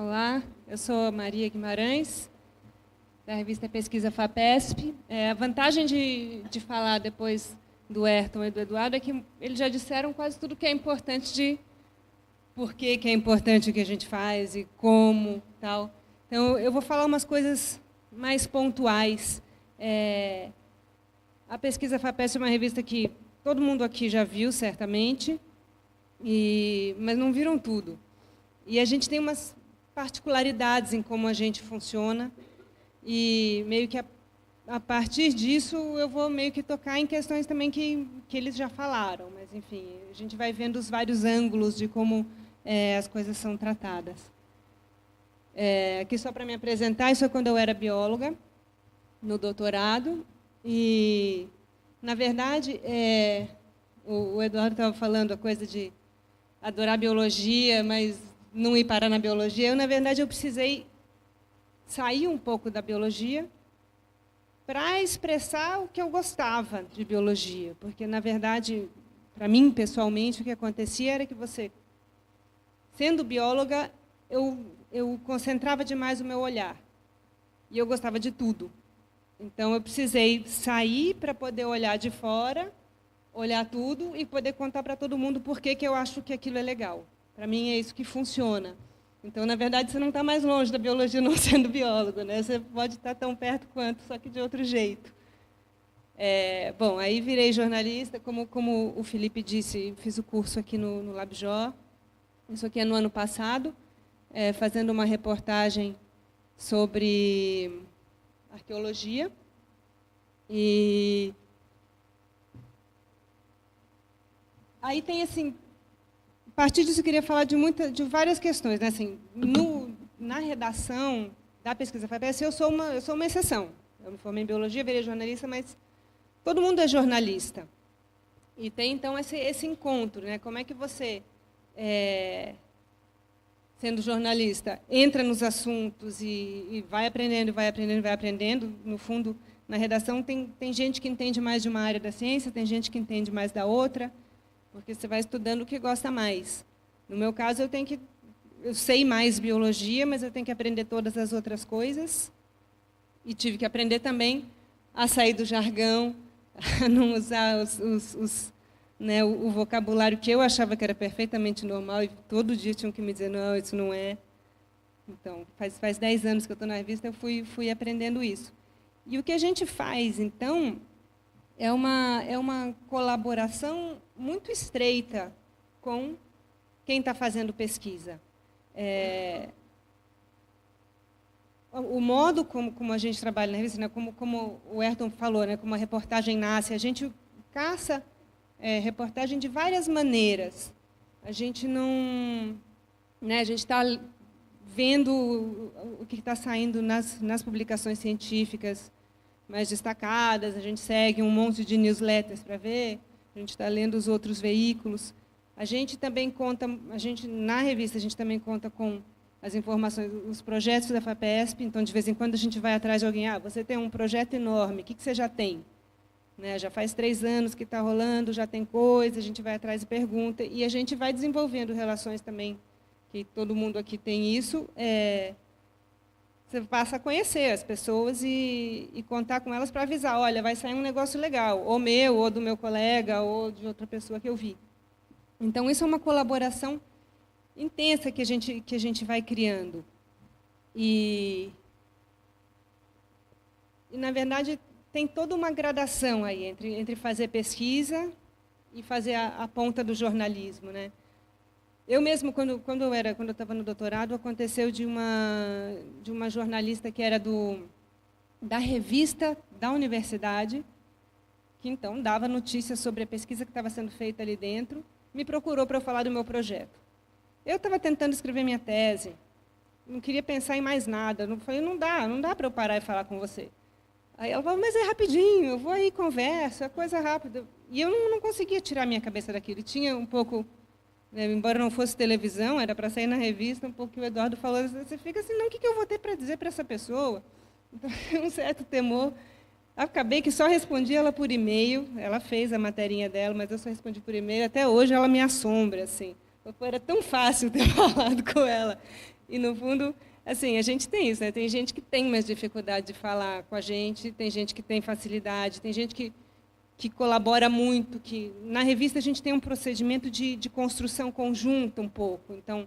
Olá, eu sou Maria Guimarães, da revista Pesquisa FAPESP. A vantagem de falar depois do Ayrton e do Eduardo é que eles já disseram quase tudo que é importante de por que é importante o que a gente faz e como, tal. Então, eu vou falar umas coisas mais pontuais. A Pesquisa FAPESP é uma revista que todo mundo aqui já viu, certamente, mas não viram tudo. E a gente tem umas particularidades em como a gente funciona, e meio que a partir disso eu vou meio que tocar em questões também que eles já falaram, mas enfim, a gente vai vendo os vários ângulos de como as coisas são tratadas. Aqui só para me apresentar, isso é quando eu era bióloga, no doutorado, e na verdade o Eduardo estava falando a coisa de adorar biologia, mas não ir parar na biologia. Na verdade, eu precisei sair um pouco da biologia para expressar o que eu gostava de biologia. Porque, na verdade, para mim, pessoalmente, o que acontecia era que você, sendo bióloga, eu concentrava demais o meu olhar. E eu gostava de tudo. Então, eu precisei sair para poder olhar de fora, olhar tudo e poder contar para todo mundo por que eu acho que aquilo é legal. Para mim, é isso que funciona. Então, na verdade, você não está mais longe da biologia não sendo biólogo, né? Você pode estar tão perto quanto, só que de outro jeito. Bom, aí virei jornalista, como o Felipe disse, fiz o curso aqui no LabJOR. Isso aqui é no ano passado, fazendo uma reportagem sobre arqueologia. E aí tem, assim, a partir disso, eu queria falar de várias questões, né? Assim, na redação da Pesquisa FAPESP, eu sou uma exceção. Eu me formei em biologia, virei jornalista, mas todo mundo é jornalista. E tem, então, esse encontro, né? Como é que você, sendo jornalista, entra nos assuntos e vai aprendendo, vai aprendendo, vai aprendendo. No fundo, na redação, tem gente que entende mais de uma área da ciência, tem gente que entende mais da outra, porque você vai estudando o que gosta mais. No meu caso, eu sei mais biologia, mas eu tenho que aprender todas as outras coisas. E tive que aprender também a sair do jargão, a não usar o vocabulário que eu achava que era perfeitamente normal, e todo dia tinham que me dizer, não, isso não é. Então, faz 10 anos que eu estou na revista, eu fui aprendendo isso. E o que a gente faz, então, é uma colaboração muito estreita com quem está fazendo pesquisa. O modo como a gente trabalha na revista, né, como o Ayrton falou, né, como a reportagem nasce, a gente caça reportagem de várias maneiras. A gente não, né, a gente está vendo o que está saindo nas publicações científicas mais destacadas, a gente segue um monte de newsletters para ver, a gente está lendo os outros veículos. A gente também conta, na revista, a gente também conta com as informações, os projetos da FAPESP, então, de vez em quando, a gente vai atrás de alguém, você tem um projeto enorme, o que você já tem? Né, já faz 3 anos que está rolando, já tem coisa, a gente vai atrás e pergunta, e a gente vai desenvolvendo relações também, que todo mundo aqui tem isso, você passa a conhecer as pessoas e contar com elas para avisar, olha, vai sair um negócio legal, ou meu, ou do meu colega, ou de outra pessoa que eu vi. Então, isso é uma colaboração intensa que a gente vai criando. E na verdade, tem toda uma gradação aí entre fazer pesquisa e fazer a ponta do jornalismo, né? Eu mesmo, quando eu estava no doutorado, aconteceu de uma jornalista que era da revista da universidade, que então dava notícias sobre a pesquisa que estava sendo feita ali dentro, me procurou para eu falar do meu projeto. Eu estava tentando escrever minha tese, não queria pensar em mais nada. Eu falei, não dá para eu parar e falar com você. Aí ela falou, mas é rapidinho, eu vou aí, converso, é coisa rápida. E eu não conseguia tirar a minha cabeça daquilo. E tinha um pouco, embora não fosse televisão, era para sair na revista, um pouco que o Eduardo falou, você fica assim, não, o que eu vou ter para dizer para essa pessoa? Então, um certo temor. Acabei que só respondi ela por e-mail, ela fez a materinha dela, mas eu só respondi por e-mail, até hoje ela me assombra, assim. Era tão fácil ter falado com ela. E, no fundo, assim, a gente tem isso, né? Tem gente que tem mais dificuldade de falar com a gente, tem gente que tem facilidade, tem gente que colabora muito, que na revista a gente tem um procedimento de construção conjunta um pouco. Então,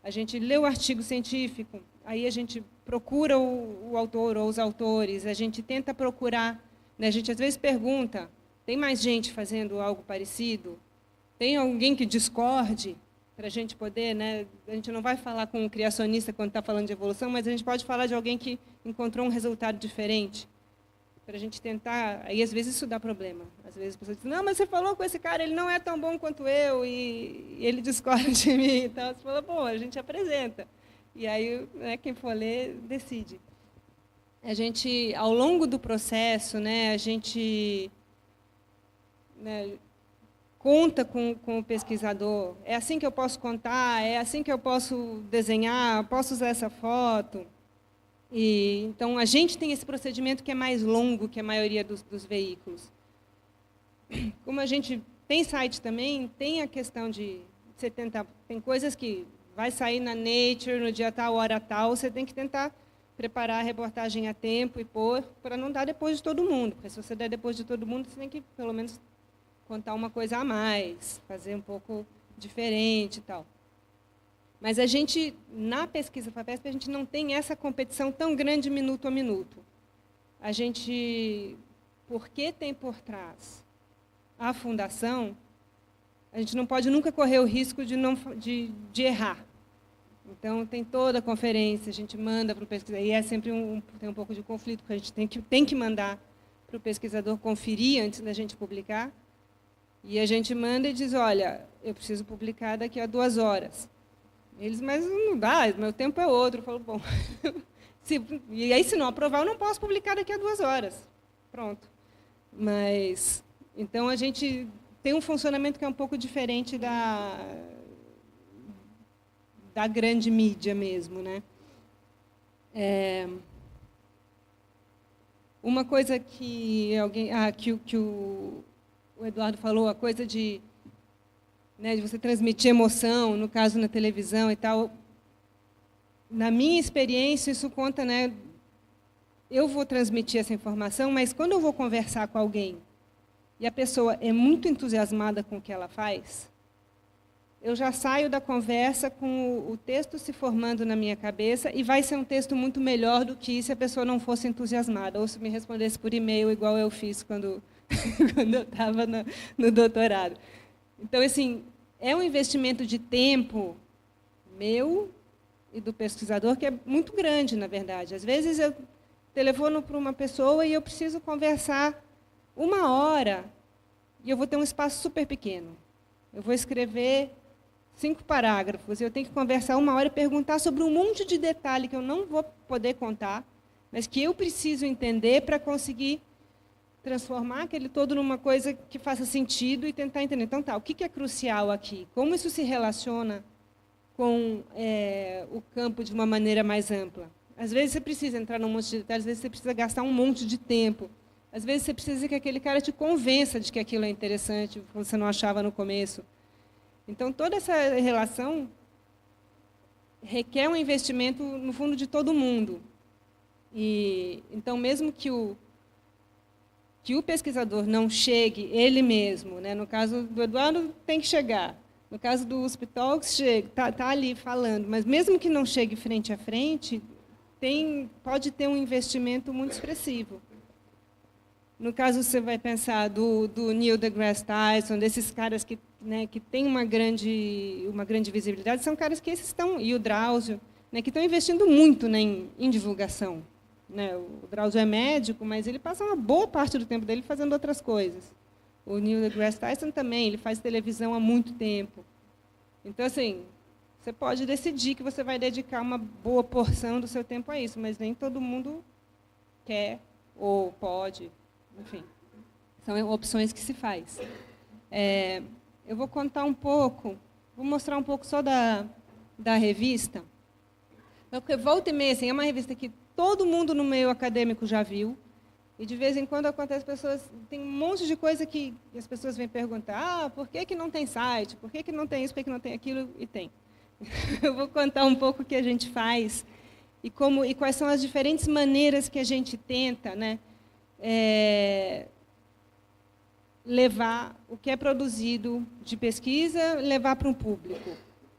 a gente lê o artigo científico, aí a gente procura o autor ou os autores, a gente tenta procurar, né? A gente às vezes pergunta, tem mais gente fazendo algo parecido? Tem alguém que discorde? Para a gente poder, né? A gente não vai falar com um criacionista quando está falando de evolução, mas a gente pode falar de alguém que encontrou um resultado diferente, para a gente tentar. Aí, às vezes, isso dá problema. Às vezes, as pessoas dizem, não, mas você falou com esse cara, ele não é tão bom quanto eu, e ele discorda de mim. Então, você fala, bom, a gente apresenta. E aí, né, quem for ler, decide. A gente, ao longo do processo, né, a gente, né, conta com o pesquisador. É assim que eu posso contar? É assim que eu posso desenhar? Posso usar essa foto? E, então, a gente tem esse procedimento que é mais longo que a maioria dos veículos. Como a gente tem site também, tem a questão de você tentar... Tem coisas que vai sair na Nature, no dia tal, hora tal, você tem que tentar preparar a reportagem a tempo e pôr, para não dar depois de todo mundo. Porque se você der depois de todo mundo, você tem que, pelo menos, contar uma coisa a mais, fazer um pouco diferente e tal. Mas a gente, na pesquisa FAPESP, a gente não tem essa competição tão grande minuto a minuto. A gente, porque tem por trás a fundação, a gente não pode nunca correr o risco de errar. Então, tem toda a conferência, a gente manda para o pesquisador, e é sempre tem um pouco de conflito, porque a gente tem que mandar para o pesquisador conferir antes da gente publicar. E a gente manda e diz, olha, eu preciso publicar daqui a 2 horas. Eles, mas não dá, meu tempo é outro. Eu falo, bom, e aí se não aprovar, eu não posso publicar daqui a 2 horas. Pronto. Mas, então, a gente tem um funcionamento que é um pouco diferente da grande mídia mesmo, né? Uma coisa que o Eduardo falou, a coisa de você transmitir emoção, no caso na televisão e tal. Na minha experiência, isso conta, né? Eu vou transmitir essa informação, mas quando eu vou conversar com alguém e a pessoa é muito entusiasmada com o que ela faz, eu já saio da conversa com o texto se formando na minha cabeça e vai ser um texto muito melhor do que se a pessoa não fosse entusiasmada, ou se me respondesse por e-mail, igual eu fiz quando eu estava no doutorado. Então, assim, é um investimento de tempo meu e do pesquisador que é muito grande, na verdade. Às vezes, eu telefono para uma pessoa e eu preciso conversar 1 hora e eu vou ter um espaço super pequeno. Eu vou escrever 5 parágrafos, eu tenho que conversar 1 hora e perguntar sobre um monte de detalhe que eu não vou poder contar, mas que eu preciso entender para conseguir transformar aquele todo numa coisa que faça sentido e tentar entender. Então, tá, o que é crucial aqui? Como isso se relaciona com o campo de uma maneira mais ampla? Às vezes você precisa entrar num monte de detalhes, às vezes você precisa gastar um monte de tempo. Às vezes você precisa que aquele cara te convença de que aquilo é interessante, que você não achava no começo. Então, toda essa relação requer um investimento, no fundo, de todo mundo. E, então, mesmo que o pesquisador não chegue ele mesmo, né? No caso do Eduardo, tem que chegar. No caso do USP Talks, está ali falando. Mas, mesmo que não chegue frente a frente, pode ter um investimento muito expressivo. No caso, você vai pensar do Neil deGrasse Tyson, desses caras que têm uma grande visibilidade, são caras que esses estão, e o Drauzio, né, que estão investindo muito, né, em divulgação. Né? O Drauzio é médico, mas ele passa uma boa parte do tempo dele fazendo outras coisas. O Neil deGrasse Tyson também, ele faz televisão há muito tempo. Então, assim, você pode decidir que você vai dedicar uma boa porção do seu tempo a isso, mas nem todo mundo quer ou pode. Enfim, são opções que se faz. Eu vou contar um pouco, vou mostrar um pouco só da revista. Porque volta e meia, assim, é uma revista que todo mundo no meio acadêmico já viu, e de vez em quando acontece tem um monte de coisa que as pessoas vêm perguntar, por que não tem site, por que não tem isso, por que não tem aquilo, e tem. Eu vou contar um pouco o que a gente faz e quais são as diferentes maneiras que a gente tenta, né, levar o que é produzido de pesquisa, levar para um público.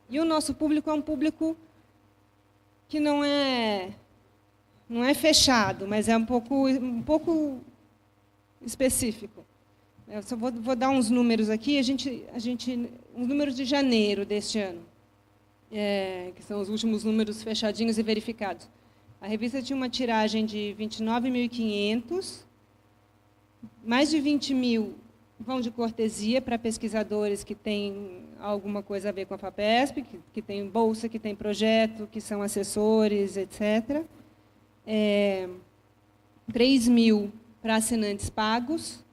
E o nosso público é um público que não é fechado, mas é um pouco específico. Eu só vou dar uns números aqui, uns números de janeiro deste ano, que são os últimos números fechadinhos e verificados. A revista tinha uma tiragem de 29.500, mais de 20 mil vão de cortesia para pesquisadores que têm alguma coisa a ver com a FAPESP, que têm bolsa, que têm projeto, que são assessores, etc. 3 mil para assinantes pagos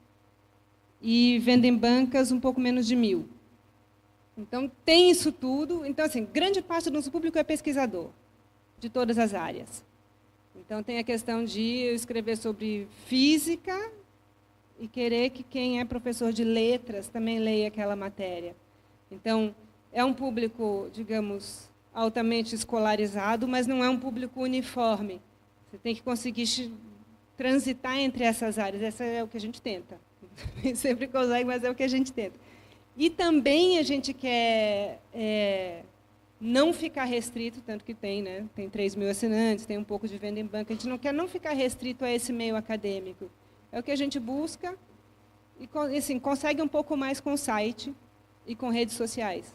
e vendem bancas um pouco menos de 1.000. Então, tem isso tudo. Então, assim, grande parte do nosso público é pesquisador, de todas as áreas. Então, tem a questão de eu escrever sobre física e querer que quem é professor de letras também leia aquela matéria. Então, é um público, digamos, altamente escolarizado, mas não é um público uniforme. Você tem que conseguir transitar entre essas áreas. Essa é o que a gente tenta. Sempre consegue, mas é o que a gente tenta. E também a gente quer não ficar restrito, tanto que tem 3 mil assinantes, tem um pouco de venda em banca. A gente não quer não ficar restrito a esse meio acadêmico. É o que a gente busca e assim, consegue um pouco mais com o site e com redes sociais.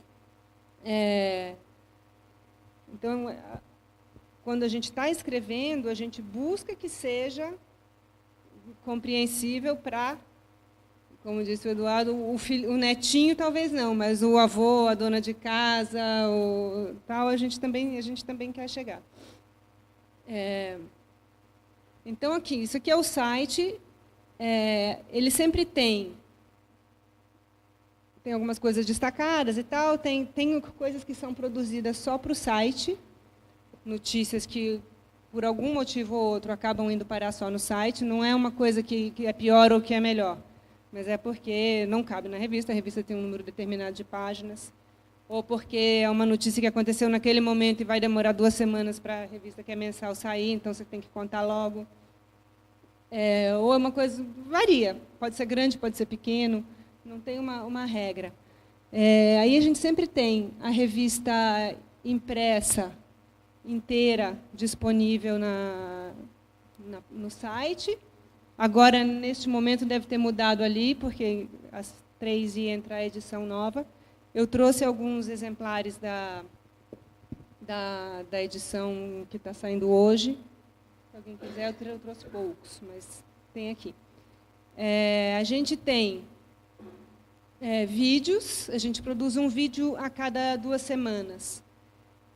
Então, quando a gente está escrevendo, a gente busca que seja compreensível para, como disse o Eduardo, o netinho talvez não, mas o avô, a dona de casa, tal, a gente também quer chegar. Então, aqui, isso aqui é o site. Ele sempre tem algumas coisas destacadas e tal, tem coisas que são produzidas só para o site, notícias que, por algum motivo ou outro, acabam indo parar só no site. Não é uma coisa que é pior ou que é melhor, mas é porque não cabe na revista, a revista tem um número determinado de páginas, ou porque é uma notícia que aconteceu naquele momento e vai demorar 2 semanas para a revista que é mensal sair, então você tem que contar logo. Ou é uma coisa, varia, pode ser grande, pode ser pequeno, não tem uma regra. Aí a gente sempre tem a revista impressa inteira disponível no site. Agora, neste momento, deve ter mudado ali, porque às 3 ia entrar a edição nova. Eu trouxe alguns exemplares da edição que está saindo hoje. Se alguém quiser, eu trouxe poucos, mas tem aqui. A gente tem vídeos, a gente produz um vídeo a cada 2 semanas.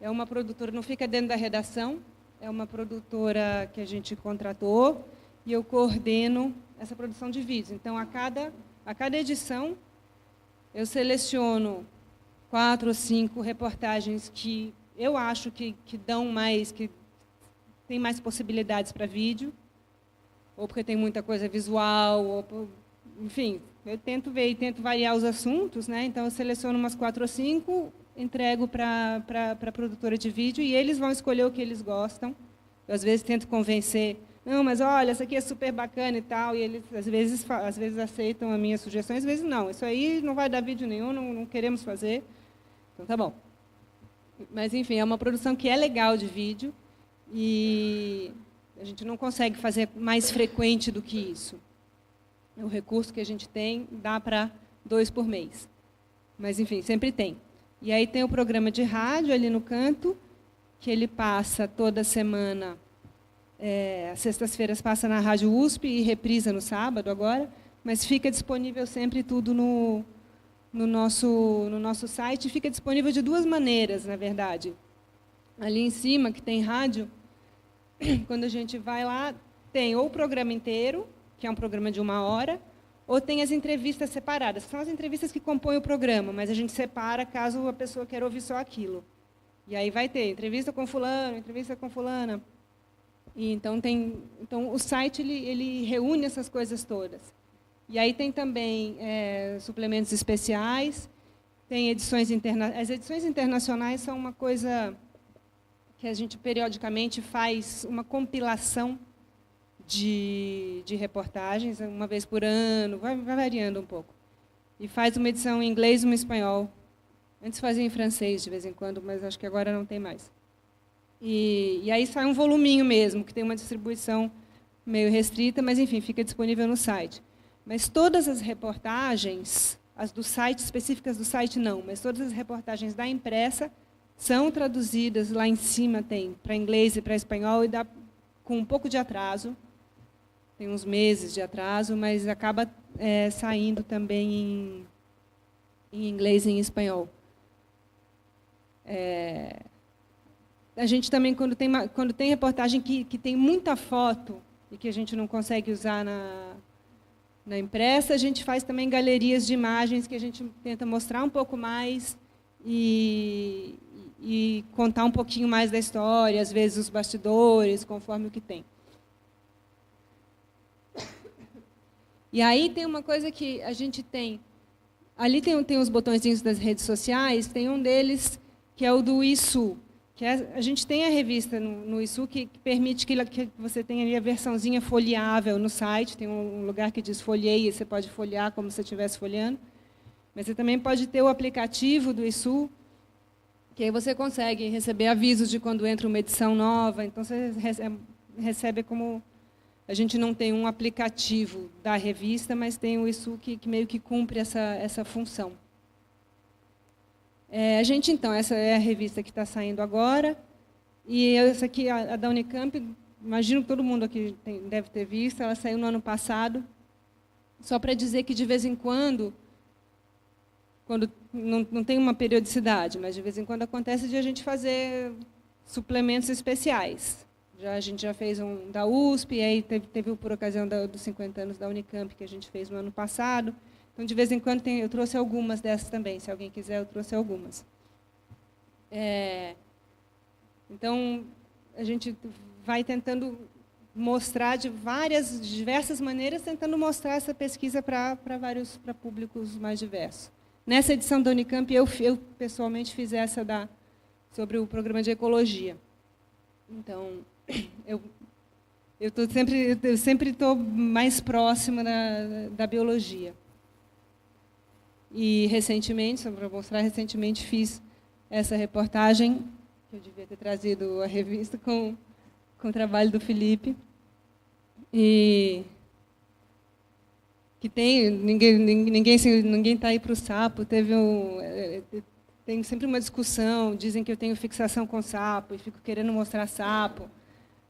É uma produtora, não fica dentro da redação, é uma produtora que a gente contratou e eu coordeno essa produção de vídeos. Então, a cada edição, eu seleciono 4 ou 5 reportagens que eu acho que dão mais, que tem mais possibilidades para vídeo, ou porque tem muita coisa visual, ou, enfim, eu tento ver e tento variar os assuntos, né? Então, eu seleciono umas 4 ou 5, entrego para a produtora de vídeo e eles vão escolher o que eles gostam. Eu, às vezes, tento convencer, não, mas olha, essa aqui é super bacana e tal, e eles, às vezes aceitam as minhas sugestões, às vezes não, isso aí não vai dar vídeo nenhum, não queremos fazer. Então, tá bom. Mas, enfim, é uma produção que é legal de vídeo, e a gente não consegue fazer mais frequente do que isso. O recurso que a gente tem dá para 2 por mês. Mas, enfim, sempre tem. E aí tem o programa de rádio ali no canto, que ele passa toda semana, às sextas-feiras passa na Rádio USP e reprisa no sábado agora, mas fica disponível sempre tudo no nosso site. Fica disponível de 2 maneiras, na verdade. Ali em cima, que tem rádio, quando a gente vai lá, tem ou o programa inteiro, que é um programa de 1 hora, ou tem as entrevistas separadas. São as entrevistas que compõem o programa, mas a gente separa caso a pessoa queira ouvir só aquilo. E aí vai ter entrevista com fulano, entrevista com fulana. E então o site ele reúne essas coisas todas. E aí tem também suplementos especiais, tem edições internacionais. As edições internacionais são uma coisa que a gente periodicamente faz uma compilação de reportagens, uma vez por ano, vai variando um pouco. E faz uma edição em inglês e uma em espanhol. Antes fazia em francês, de vez em quando, mas acho que agora não tem mais. E aí sai um voluminho mesmo, que tem uma distribuição meio restrita, mas, enfim, fica disponível no site. Mas todas as reportagens, as do site, específicas do site, não, mas todas as reportagens da impressa são traduzidas, lá em cima tem para inglês e para espanhol, e dá com um pouco de atraso, tem uns meses de atraso, mas acaba saindo também em inglês e em espanhol. A gente também, quando tem reportagem que tem muita foto e que a gente não consegue usar na impressa, a gente faz também galerias de imagens que a gente tenta mostrar um pouco mais e contar um pouquinho mais da história, às vezes os bastidores, conforme o que tem. E aí tem uma coisa que a gente tem. Ali tem os botõezinhos das redes sociais, tem um deles que é o do ISU. A gente tem a revista no ISU que permite que você tenha ali a versãozinha folheável no site, tem um lugar que diz folheie, você pode folhear como se você estivesse folheando. Mas você também pode ter o aplicativo do ISU, que aí você consegue receber avisos de quando entra uma edição nova. Então, você recebe como... A gente não tem um aplicativo da revista, mas tem o ISU que meio que cumpre essa função. A gente, então, essa é a revista que está saindo agora. E essa aqui, a da Unicamp, imagino que todo mundo aqui deve ter visto, ela saiu no ano passado. Só para dizer que, de vez em quando não tem uma periodicidade, mas de vez em quando acontece de a gente fazer suplementos especiais. A gente já fez um da USP, e aí teve por ocasião dos 50 anos da Unicamp, que a gente fez no ano passado. Então, de vez em quando, eu trouxe algumas dessas também. Se alguém quiser, eu trouxe algumas. Então, a gente vai tentando mostrar de diversas maneiras, tentando mostrar essa pesquisa para públicos mais diversos. Nessa edição da Unicamp, eu pessoalmente fiz essa sobre o programa de ecologia. Então, eu sempre estou mais próxima da biologia. E, recentemente, só para mostrar, fiz essa reportagem, que eu devia ter trazido a revista, com o trabalho do Felipe. E que ninguém está aí para o sapo. Tem sempre uma discussão, dizem que eu tenho fixação com sapo, e fico querendo mostrar sapo.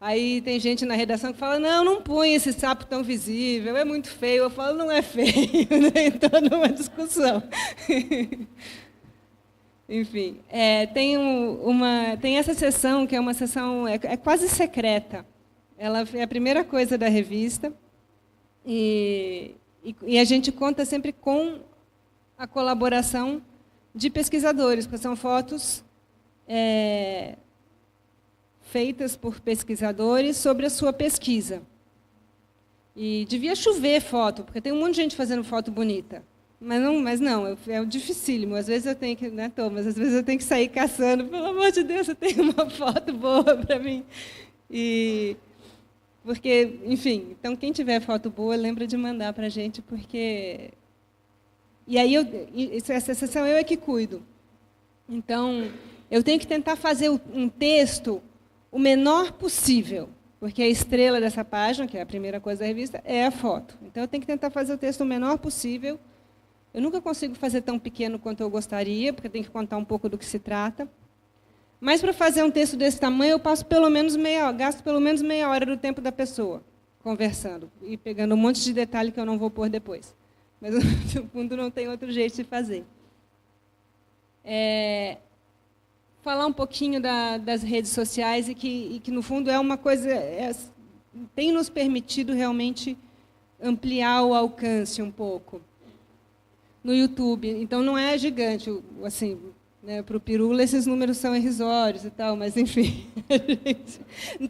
Aí tem gente na redação que fala, não põe esse sapo tão visível, é muito feio. Eu falo, não é feio, né? Toda uma discussão. Enfim, tem essa sessão, que é uma sessão quase secreta. Ela é a primeira coisa da revista, e a gente conta sempre com a colaboração de pesquisadores, porque são fotos feitas por pesquisadores sobre a sua pesquisa. E devia chover foto, porque tem um monte de gente fazendo foto bonita. Mas não, é dificílimo. Às vezes eu tenho que, né, Thomas? Às vezes eu tenho que sair caçando. Pelo amor de Deus, você tem uma foto boa para mim. Porque, enfim, então quem tiver foto boa, lembra de mandar para a gente, porque... E aí, essa sessão eu é que cuido. Então, eu tenho que tentar fazer um texto o menor possível, porque a estrela dessa página, que é a primeira coisa da revista, é a foto. Então, eu tenho que tentar fazer o texto o menor possível. Eu nunca consigo fazer tão pequeno quanto eu gostaria, porque eu tenho que contar um pouco do que se trata. Mas, para fazer um texto desse tamanho, eu gasto pelo menos meia hora do tempo da pessoa, conversando, e pegando um monte de detalhe que eu não vou pôr depois. Mas, no fundo, não tem outro jeito de fazer. Falar um pouquinho das redes sociais, e que, no fundo, é uma coisa... tem nos permitido realmente ampliar o alcance um pouco. No YouTube. Então, não é gigante, assim... Né, para o Pirula, esses números são irrisórios e tal, mas, enfim.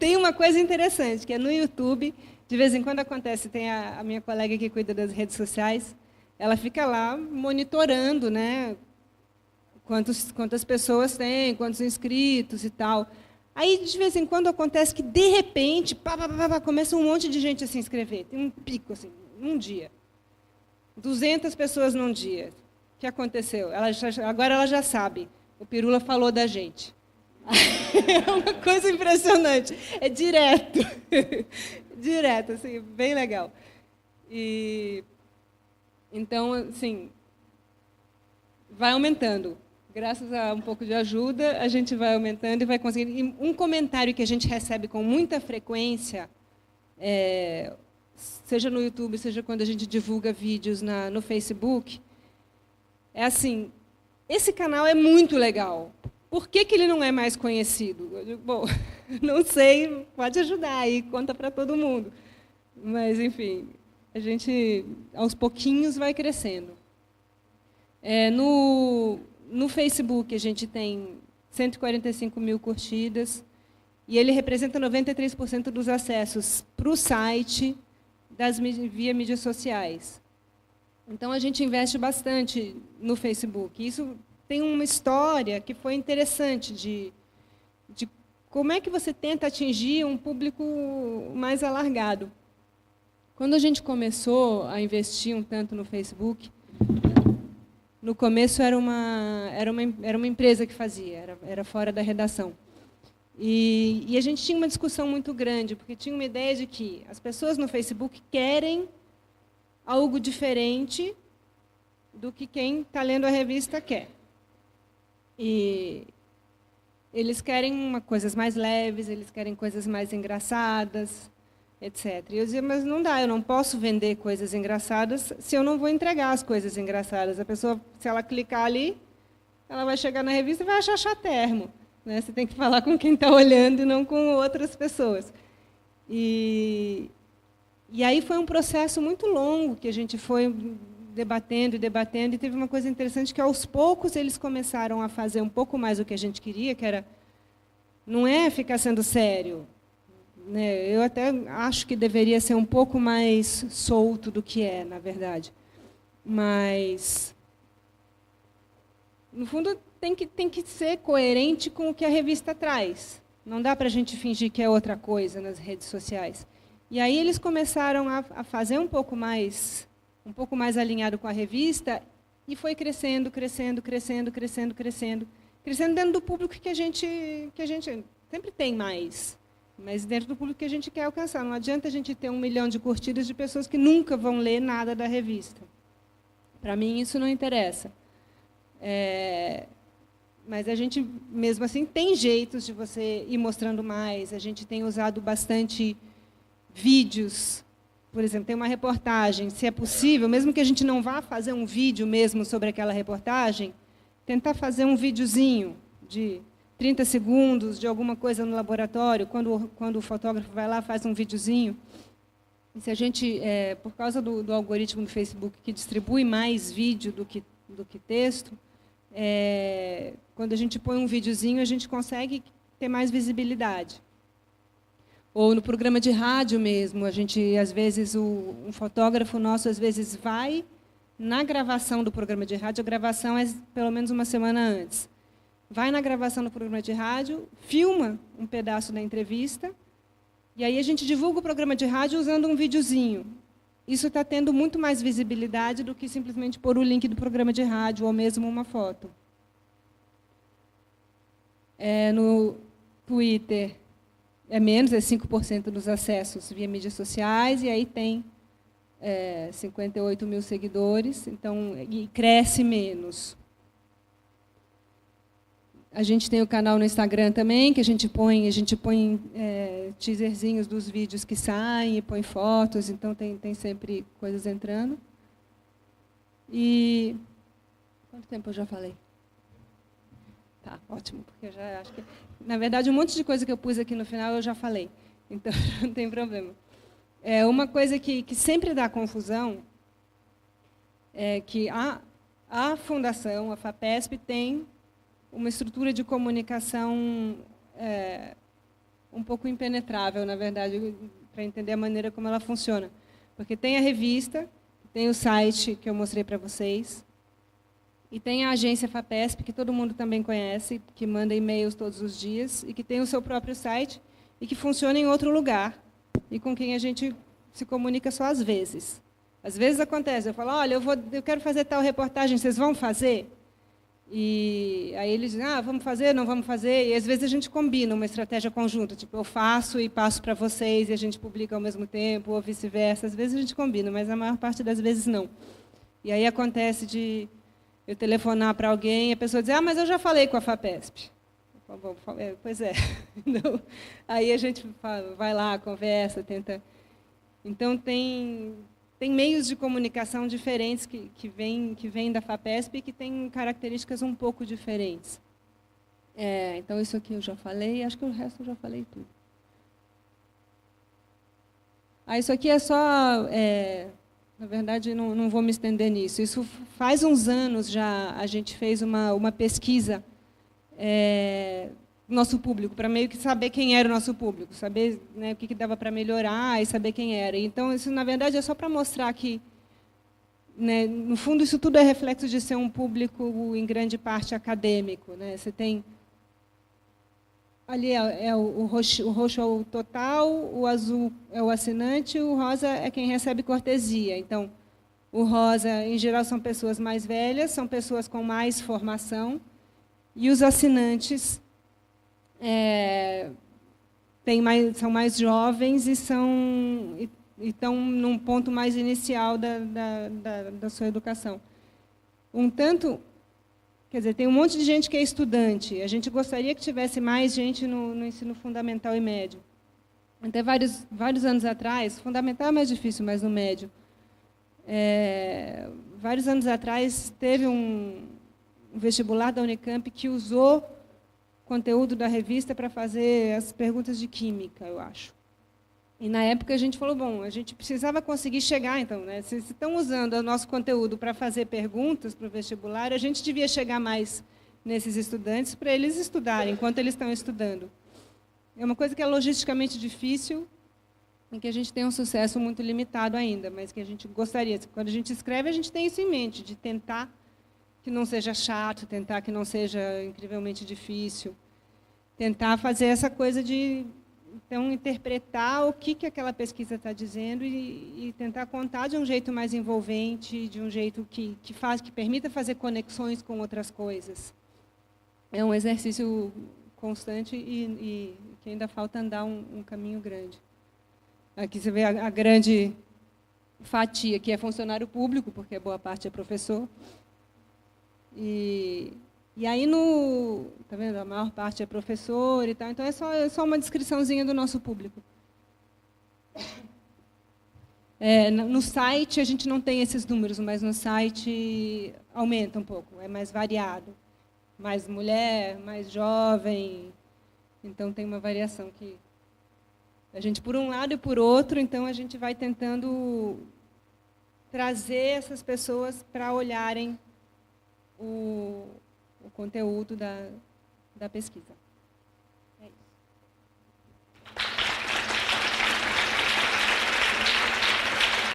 Tem uma coisa interessante, que é no YouTube, de vez em quando acontece, tem a minha colega que cuida das redes sociais, ela fica lá monitorando, né, quantas pessoas tem, quantos inscritos e tal. Aí, de vez em quando, acontece que, de repente, começa um monte de gente a se inscrever. Tem um pico, assim, num dia. 200 pessoas num dia. O que aconteceu? Agora ela já sabe. O Pirula falou da gente. É uma coisa impressionante. É direto. Direto, assim, bem legal. Então, assim, vai aumentando. Graças a um pouco de ajuda, a gente vai aumentando e vai conseguindo. E um comentário que a gente recebe com muita frequência, seja no YouTube, seja quando a gente divulga vídeos no Facebook, é assim: esse canal é muito legal. Por que ele não é mais conhecido? Eu digo, bom, não sei, pode ajudar aí, conta para todo mundo. Mas, enfim, a gente, aos pouquinhos, vai crescendo. No Facebook, a gente tem 145 mil curtidas, e ele representa 93% dos acessos para o site via mídias sociais. Então, a gente investe bastante no Facebook. Isso tem uma história que foi interessante de como é que você tenta atingir um público mais alargado. Quando a gente começou a investir um tanto no Facebook, no começo era uma empresa que fazia, era fora da redação. E a gente tinha uma discussão muito grande, porque tinha uma ideia de que as pessoas no Facebook querem algo diferente do que quem está lendo a revista quer. E eles querem coisas mais leves, eles querem coisas mais engraçadas, etc. E eu dizia, mas não dá, eu não posso vender coisas engraçadas se eu não vou entregar as coisas engraçadas. A pessoa, se ela clicar ali, ela vai chegar na revista e vai achar chatermo. Né? Você tem que falar com quem está olhando e não com outras pessoas. E aí foi um processo muito longo que a gente foi debatendo, e teve uma coisa interessante que, aos poucos, eles começaram a fazer um pouco mais o que a gente queria, que era, não é ficar sendo sério. Né? Eu até acho que deveria ser um pouco mais solto do que é, na verdade. Mas, no fundo, tem que ser coerente com o que a revista traz. Não dá para a gente fingir que é outra coisa nas redes sociais. E aí eles começaram a fazer um pouco mais alinhado com a revista, e foi crescendo dentro do público que a gente sempre tem mais, mas dentro do público que a gente quer alcançar. Não adianta a gente ter 1 milhão de curtidas de pessoas que nunca vão ler nada da revista. Para mim, isso não interessa. Mas a gente, mesmo assim, tem jeitos de você ir mostrando mais. A gente tem usado bastante vídeos. Por exemplo, tem uma reportagem, se é possível, mesmo que a gente não vá fazer um vídeo mesmo sobre aquela reportagem, tentar fazer um videozinho de 30 segundos de alguma coisa no laboratório, quando o fotógrafo vai lá, faz um videozinho. E se a gente, por causa do algoritmo do Facebook, que distribui mais vídeo do que texto, quando a gente põe um videozinho, a gente consegue ter mais visibilidade. Ou no programa de rádio mesmo, a gente, às vezes, um fotógrafo nosso, às vezes, vai na gravação do programa de rádio, a gravação é pelo menos uma semana antes. Vai na gravação do programa de rádio, filma um pedaço da entrevista, e aí a gente divulga o programa de rádio usando um videozinho. Isso está tendo muito mais visibilidade do que simplesmente pôr o link do programa de rádio, ou mesmo uma foto. No Twitter, menos, 5% dos acessos via mídias sociais, e aí tem 58 mil seguidores, então, e cresce menos. A gente tem o canal no Instagram também, que a gente põe teaserzinhos dos vídeos que saem, e põe fotos, então tem sempre coisas entrando. E quanto tempo eu já falei? Tá, ótimo, porque eu já acho que, na verdade, um monte de coisa que eu pus aqui no final eu já falei, então não tem problema. Uma coisa que sempre dá confusão é que a Fundação, a FAPESP, tem uma estrutura de comunicação um pouco impenetrável, na verdade, para entender a maneira como ela funciona. Porque tem a revista, tem o site que eu mostrei para vocês, E tem a agência FAPESP, que todo mundo também conhece, que manda e-mails todos os dias, e que tem o seu próprio site, e que funciona em outro lugar, e com quem a gente se comunica só às vezes. Às vezes acontece, eu falo, olha, eu quero fazer tal reportagem, vocês vão fazer? E aí eles dizem, vamos fazer, não vamos fazer, e às vezes a gente combina uma estratégia conjunta, tipo, eu faço e passo para vocês, e a gente publica ao mesmo tempo, ou vice-versa. Às vezes a gente combina, mas a maior parte das vezes não. E aí acontece de eu telefonar para alguém e a pessoa dizer, mas eu já falei com a FAPESP. Pois é. Então, aí a gente vai lá, conversa, tenta. Então, tem meios de comunicação diferentes que vêm da FAPESP e que têm características um pouco diferentes. Então, isso aqui eu já falei, acho que o resto eu já falei tudo. Isso aqui é só... na verdade, não vou me estender nisso. Isso faz uns anos já a gente fez uma pesquisa nosso público, para meio que saber quem era o nosso público, saber, né, o que dava para melhorar e saber quem era. Então, isso, na verdade, é só para mostrar que, né, no fundo, isso tudo é reflexo de ser um público, em grande parte, acadêmico. Né? Você tem... Ali o roxo é o total, o azul é o assinante, o rosa é quem recebe cortesia. Então, o rosa, em geral, são pessoas mais velhas, são pessoas com mais formação, e os assinantes são mais jovens e estão num ponto mais inicial da sua educação. Quer dizer, tem um monte de gente que é estudante. A gente gostaria que tivesse mais gente no ensino fundamental e médio. Até vários anos atrás, fundamental é mais difícil, mas no médio. Vários anos atrás, teve um vestibular da Unicamp que usou conteúdo da revista para fazer as perguntas de química, eu acho. E, na época, a gente falou, bom, a gente precisava conseguir chegar, então, né? Se estão usando o nosso conteúdo para fazer perguntas para o vestibular, a gente devia chegar mais nesses estudantes para eles estudarem, enquanto eles estão estudando. É uma coisa que é logisticamente difícil e que a gente tem um sucesso muito limitado ainda, mas que a gente gostaria. Quando a gente escreve, a gente tem isso em mente, de tentar que não seja chato, tentar que não seja incrivelmente difícil, tentar fazer essa coisa de... Então, interpretar o que aquela pesquisa está dizendo e tentar contar de um jeito mais envolvente, de um jeito que permita fazer conexões com outras coisas. É um exercício constante e que ainda falta andar um caminho grande. Aqui você vê a grande fatia, que é funcionário público, porque boa parte é professor. E aí, tá vendo? A maior parte é professor e tal. Então, é só uma descriçãozinha do nosso público. No site, a gente não tem esses números, mas no site aumenta um pouco, é mais variado. Mais mulher, mais jovem. Então, tem uma variação que a gente, por um lado e por outro, então, a gente vai tentando trazer essas pessoas para olharem o conteúdo da pesquisa.